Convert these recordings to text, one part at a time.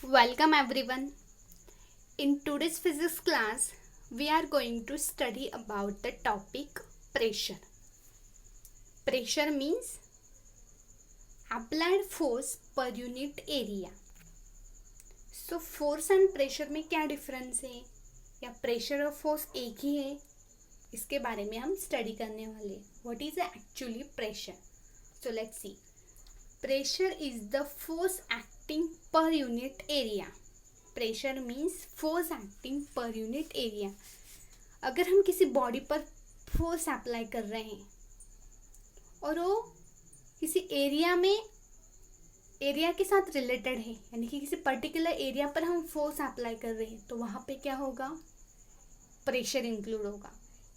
Welcome everyone. In today's physics class, we are going to study about the topic pressure. Pressure means applied force per unit area. So force and pressure में क्या difference है या pressure और force एक ही है, इसके बारे में हम स्टडी करने वाले हैं. What is actually pressure? So let's see. Pressure is the force acting per unit area. Pressure means force acting per unit area. अगर हम किसी बॉडी पर फोर्स अप्लाई कर रहे हैं और वो किसी एरिया के साथ रिलेटेड है, यानी कि किसी पर्टिकुलर एरिया पर हम फोर्स अप्लाई कर रहे हैं, तो वहाँ पे क्या होगा? प्रेशर इंक्लूड होगा.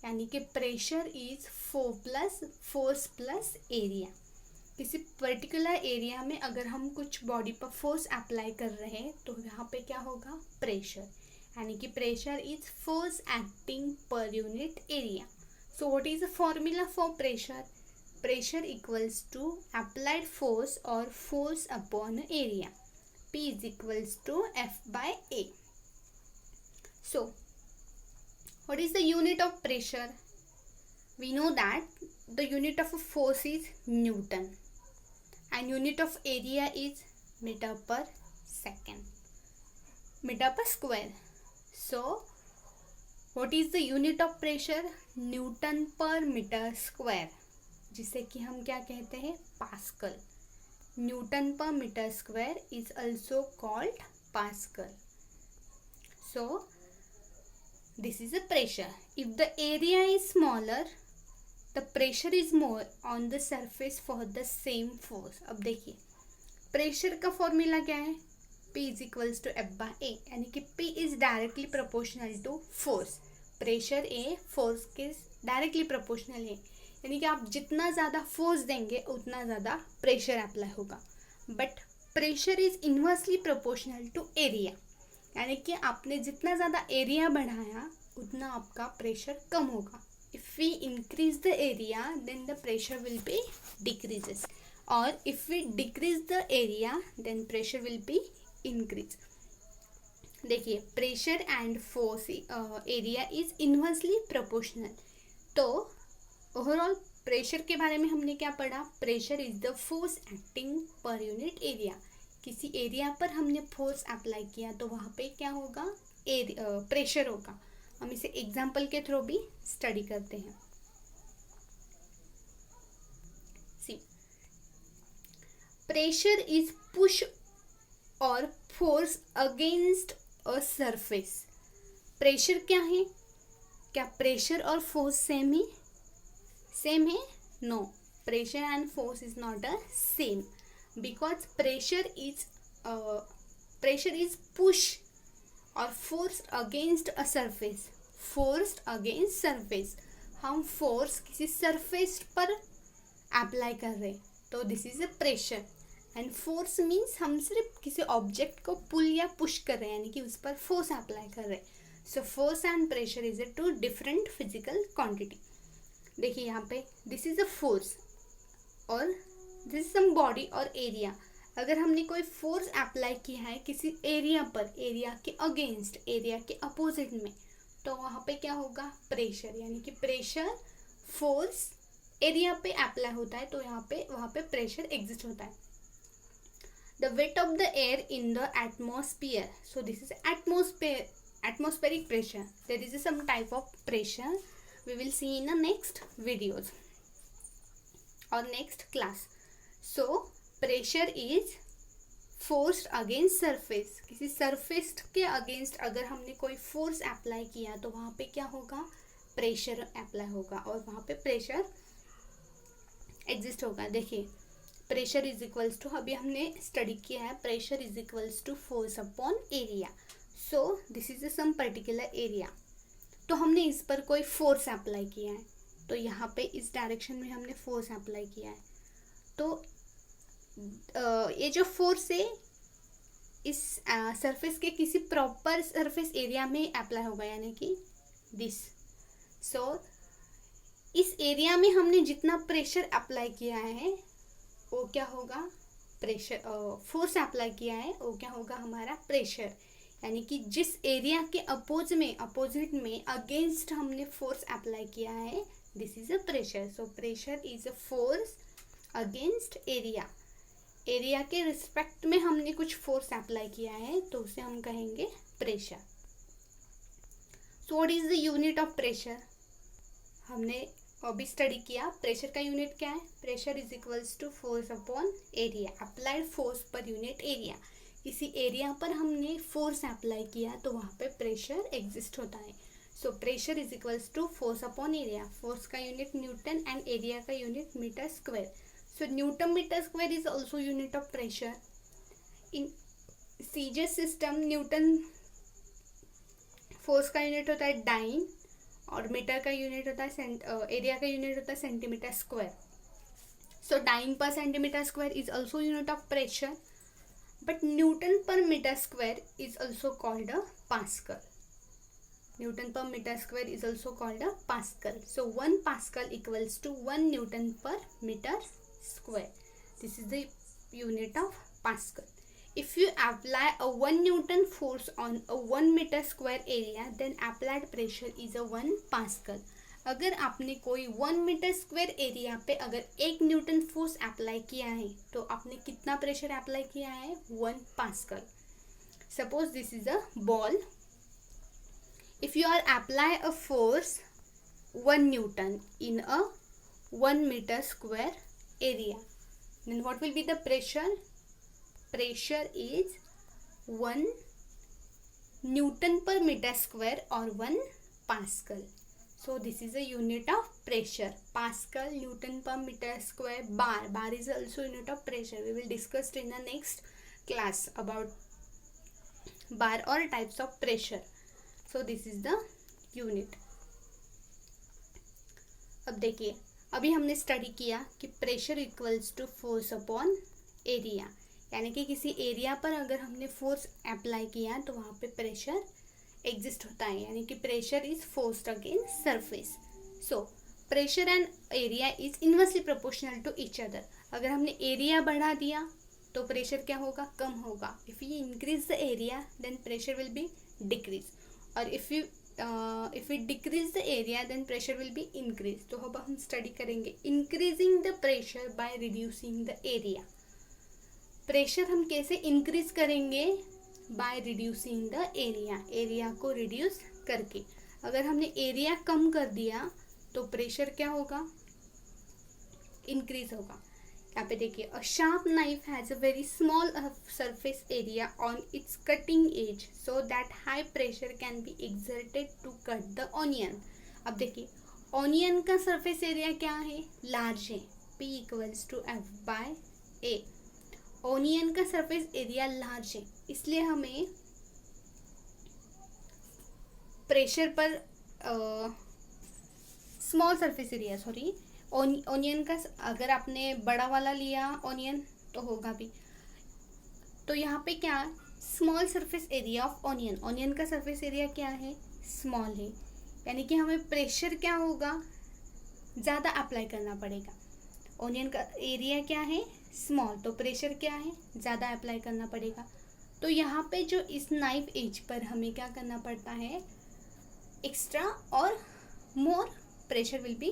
यानी कि pressure is force plus area. किसी पर्टिकुलर एरिया में अगर हम कुछ बॉडी पर फोर्स अप्लाई कर रहे हैं तो यहाँ पे क्या होगा? प्रेशर. यानी कि pressure is force acting per unit area. So what is the formula for pressure? Pressure equals to applied force और force upon area. P is equals to F by A. So what is the unit of pressure? We know that the unit of a force is Newton and unit of area is meter per second, meter per square. So what is the unit of pressure? Newton per meter square, जिसे कि हम क्या कहते हैं? Pascal. Newton per meter square is also called Pascal. So this is a pressure. If the area is smaller, the pressure is more on the surface for the same force. अब देखिए pressure का formula क्या है? P is equals to F by A. यानी कि P is directly proportional to force. Pressure A force के directly proportional है. यानी कि आप जितना ज़्यादा फोर्स देंगे उतना ज़्यादा प्रेशर अप्लाई होगा. But pressure is inversely proportional to area. यानी कि आपने जितना ज़्यादा एरिया बढ़ाया उतना आपका प्रेशर कम होगा. If we increase the area, then the pressure will be decreases. Or if we decrease the area, then pressure will be increase. देखिए pressure and force area is inversely proportional. तो overall pressure के बारे में हमने क्या पढ़ा? Pressure is the force acting per unit area. किसी area पर हमने फोर्स अप्लाई किया तो वहाँ पे क्या होगा? प्रेशर होगा. हम इसे एग्जाम्पल के थ्रू भी स्टडी करते हैं. सी, प्रेशर इज पुश और फोर्स अगेंस्ट अ सरफेस. प्रेशर क्या है? क्या प्रेशर और फोर्स सेम है? No, pressure and force is not a same, because pressure is push और force against a surface. Force against surface, हम फोर्स किसी सरफेस पर अप्लाई कर रहे हैं तो this is a pressure. And force means हम सिर्फ किसी ऑब्जेक्ट को पुल या पुश कर रहे हैं, यानी कि उस पर फोर्स अप्लाई कर रहे हैं. So force and pressure is a two different physical quantity. देखिए यहाँ पे दिस इज अ फोर्स और दिस इज सम बॉडी और एरिया. अगर हमने कोई फोर्स अप्लाई किया है किसी एरिया पर, एरिया के अगेंस्ट, एरिया के अपोजिट में, तो वहाँ पे क्या होगा? प्रेशर. यानी कि प्रेशर फोर्स एरिया पे अप्लाई होता है तो वहाँ पे प्रेशर एग्जिस्ट होता है. The weight of the air in the atmosphere. So this is atmospheric pressure. There is some type of pressure we will see in the next videos और next class. So pressure is force against surface. किसी surface के against अगर हमने कोई force apply किया तो वहाँ पे क्या होगा? प्रेशर अप्लाई होगा और वहाँ पे प्रेशर एग्जिस्ट होगा. देखिए प्रेशर इज इक्वल्स टू, अभी हमने स्टडी किया है, pressure is equals to force upon area. So this is some particular area. तो हमने इस पर कोई फोर्स अप्लाई किया है तो यहाँ पे इस डायरेक्शन में हमने फोर्स अप्लाई किया है. तो ये जो फोर्स है इस सरफेस के किसी प्रॉपर सरफेस एरिया में अप्लाई होगा, यानी कि दिस. सो इस एरिया में हमने जितना प्रेशर अप्लाई किया है वो क्या होगा? प्रेशर फोर्स अप्लाई किया है वो क्या होगा हमारा प्रेशर, यानी कि जिस एरिया के अपोजिट में अगेंस्ट हमने फोर्स अप्लाई किया है this is a pressure. So pressure is a force against area. Area के रिस्पेक्ट में हमने कुछ फोर्स अप्लाई किया है तो उसे हम कहेंगे pressure. So what is the unit of pressure? हमने अभी स्टडी किया प्रेशर का यूनिट क्या है. Pressure is equals to force upon area, applied force per unit area. किसी एरिया पर हमने फोर्स अप्लाई किया तो वहाँ पे प्रेशर एग्जिस्ट होता है. So pressure is equals to force upon area. Force का यूनिट न्यूटन एंड एरिया का unit metre square. So newton metre square is also unit of pressure. In CGS system newton force का unit होता है dine और metre का unit होता है area का यूनिट होता है centimetre square. So dyne per centimetre square is also unit of pressure, but newton per metre square is also called a pascal. Newton per metre square is also called a pascal. So 1 pascal equals to 1 newton per metre square. This is the unit of Pascal. If you apply a 1 Newton force on a 1 meter square area, then applied pressure is a 1 Pascal. अगर आपने कोई 1 metre square area पे अगर 1 Newton force apply किया है तो आपने कितना प्रेशर अप्लाई किया है 1 pascal. Suppose this is a ball. If you are apply a force 1 newton in a 1 metre square area, then what will be the pressure? Pressure is 1 Newton per meter square or 1 Pascal. So this is a unit of pressure. Pascal, Newton per meter square, bar. Bar is also unit of pressure. We will discuss in the next class about bar or types of pressure. So this is the unit. अब देखिए अभी हमने study किया कि pressure equals to force upon area, यानी कि किसी area पर अगर हमने फोर्स अप्लाई किया तो वहाँ पे प्रेशर एग्जिस्ट होता है, यानी कि pressure is forced against surface. So pressure and area is inversely proportional to each other. अगर हमने एरिया बढ़ा दिया तो प्रेशर क्या होगा कम होगा. If you increase the area then pressure will be decrease, और if we decrease the area then pressure will be increased. तो अब हम स्टडी करेंगे increasing the pressure by reducing the area. Pressure हम कैसे इंक्रीज करेंगे by reducing the area. Area को reduce करके. अगर हमने एरिया कम कर दिया तो प्रेशर क्या होगा इंक्रीज होगा. यहाँ पे देखिए a sharp knife has a very small surface area on its cutting edge so that high pressure can be exerted to cut the onion. अब देखिए ऑनियन का सरफेस एरिया क्या है लार्ज है, P equals to F by A. Onion का surface area large है इसलिए हमें प्रेशर पर स्मॉल सरफेस एरिया ऑनियन का अगर आपने बड़ा वाला लिया ऑनियन तो होगा भी. तो यहाँ पे क्या small surface area of onion. Onion का सरफेस एरिया क्या है स्मॉल है, यानी कि हमें प्रेशर क्या होगा ज़्यादा अप्लाई करना पड़ेगा. ऑनियन का एरिया क्या है स्मॉल तो प्रेशर क्या है ज़्यादा अप्लाई करना पड़ेगा. तो यहाँ पे जो इस नाइफ एज पर हमें क्या करना पड़ता है एक्स्ट्रा और मोर pressure will be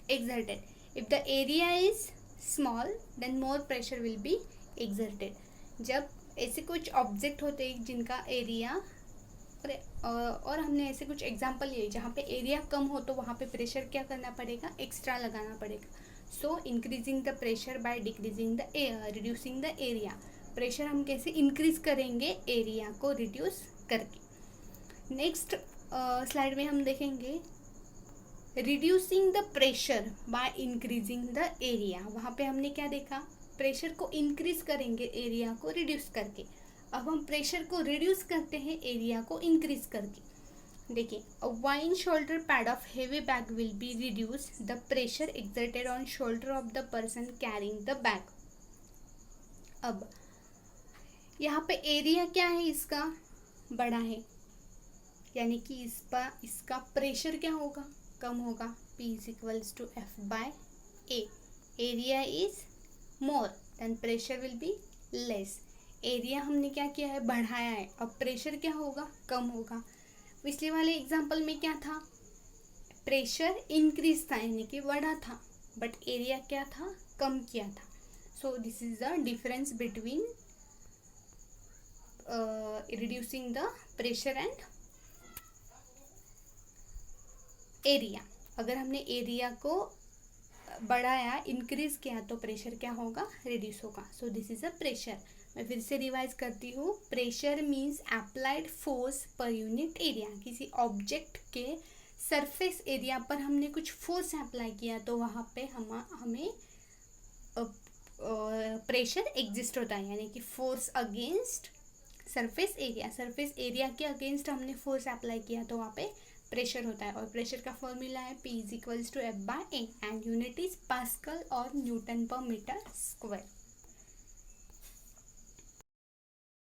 exerted. If the area is small then more pressure will be exerted. जब ऐसे कुछ ऑब्जेक्ट होते हैं जिनका एरिया और हमने ऐसे कुछ एग्जांपल लिए जहाँ पे एरिया कम हो तो वहाँ पे प्रेशर क्या करना पड़ेगा एक्स्ट्रा लगाना पड़ेगा. सो increasing the pressure by decreasing the reducing the area. Pressure हम कैसे इंक्रीज करेंगे एरिया को रिड्यूस करके. नेक्स्ट स्लाइड में हम देखेंगे reducing the pressure by increasing the area. वहाँ पे हमने क्या देखा प्रेशर को इंक्रीज करेंगे एरिया को रिड्यूस करके. अब हम प्रेशर को रिड्यूस करते हैं एरिया को इंक्रीज करके. देखिए a wine shoulder pad of heavy bag will be reduce the pressure exerted on shoulder of the person carrying the bag. अब यहाँ पे एरिया क्या है इसका बड़ा है, यानी कि इसका प्रेशर क्या होगा कम होगा. P is equals to F by A. Area is more then pressure will be less. Area हमने क्या किया है, बढ़ाया है, अब प्रेशर क्या होगा, कम होगा। पिछले वाले एग्जाम्पल में क्या था, प्रेशर इंक्रीज था यानी कि बढ़ा था, बट एरिया क्या था, कम किया था। सो this is the difference between reducing the pressure and area. अगर हमने एरिया को बढ़ाया, इंक्रीज किया, तो प्रेशर क्या होगा, रिड्यूस होगा। सो दिस इज अ प्रेशर। मैं फिर से रिवाइज करती हूँ, pressure means applied force per unit area. किसी ऑब्जेक्ट के सरफेस एरिया पर हमने कुछ फोर्स अप्लाई किया तो वहाँ पे हमें प्रेशर एग्जिस्ट होता है, यानी कि force against surface area. Surface area के अगेंस्ट हमने फोर्स अप्लाई किया तो वहाँ पे प्रेशर होता है। और प्रेशर का फॉर्मूला है P = F/A and unit is pascal और न्यूटन पर मीटर स्क्वायर।